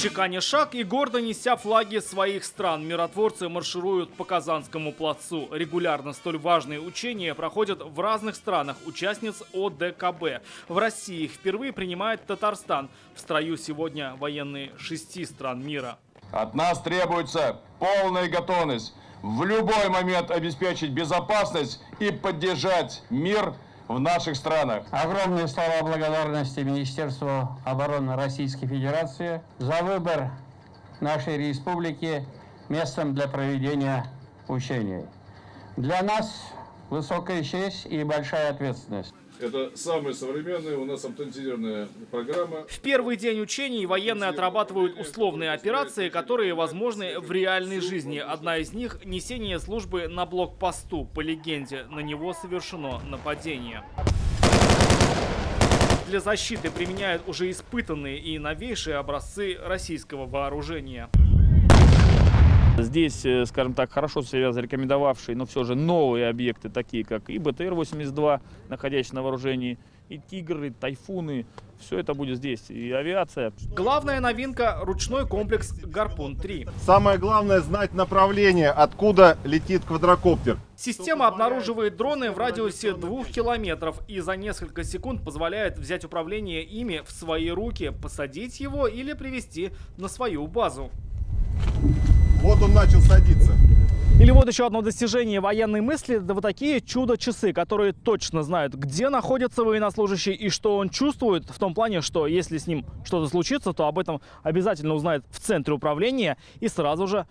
Чеканя шаг и гордо неся флаги своих стран, миротворцы маршируют по Казанскому плацу. Регулярно столь важные учения проходят в разных странах участниц ОДКБ. В России их впервые принимает Татарстан. В строю сегодня военные 6 стран мира. От нас требуется полная готовность в любой момент обеспечить безопасность и поддержать мир в наших странах. Огромные слова благодарности Министерству обороны Российской Федерации за выбор нашей республики местом для проведения учений. Для нас высокая честь и большая ответственность. Это самая современная у нас автоматизированная программа. В первый день учений военные отрабатывают условные операции, которые возможны в реальной жизни. Одна из них – несение службы на блокпосту. По легенде, на него совершено нападение. Для защиты применяют уже испытанные и новейшие образцы российского вооружения. Здесь, скажем так, хорошо себя зарекомендовавшие, но все же новые объекты, такие как и БТР-82, находящиеся на вооружении, и «Тигры», «Тайфуны». Все это будет здесь, и авиация. Главная новинка – ручной комплекс «Гарпун-3». Самое главное – знать направление, откуда летит квадрокоптер. Система обнаруживает дроны в радиусе 2 километров и за несколько секунд позволяет взять управление ими в свои руки, посадить его или привести на свою базу. Вот он начал садиться. Или вот еще одно достижение военной мысли, да вот такие чудо-часы, которые точно знают, где находится военнослужащий и что он чувствует, в том плане, что если с ним что-то случится, то об этом обязательно узнает в центре управления и сразу же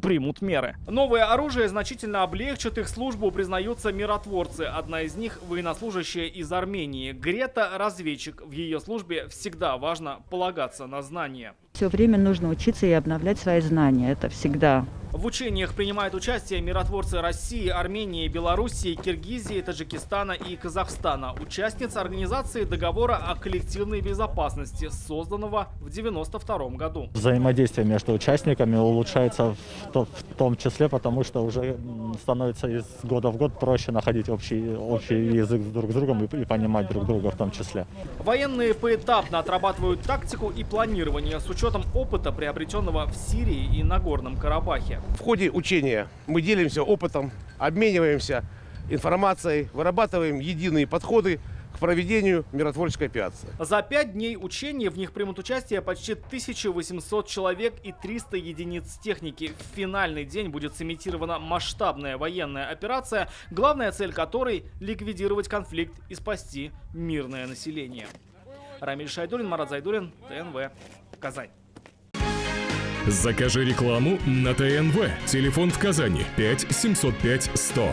примут меры. Новое оружие значительно облегчит их службу, признаются миротворцы. Одна из них – военнослужащая из Армении. Грета – разведчик. В ее службе всегда важно полагаться на знания. Все время нужно учиться и обновлять свои знания. Это всегда. В учениях принимают участие миротворцы России, Армении, Белоруссии, Киргизии, Таджикистана и Казахстана. Участницы организации договора о коллективной безопасности, созданного в 1992 году. Взаимодействие между участниками улучшается в том числе, потому что уже становится из года в год проще находить общий язык друг с другом и понимать друг друга в том числе. Военные поэтапно отрабатывают тактику и планирование с учетом опыта, приобретенного в Сирии и Нагорном Карабахе. В ходе учения мы делимся опытом, обмениваемся информацией, вырабатываем единые подходы к проведению миротворческой операции. За 5 дней учений в них примут участие почти 1800 человек и 300 единиц техники. В финальный день будет сымитирована масштабная военная операция, главная цель которой – ликвидировать конфликт и спасти мирное население. Рамиль Шайдуллин, Марат Зайдуллин, ТНВ, Казань. Закажи рекламу на ТНВ. Телефон в Казани 5 705 100.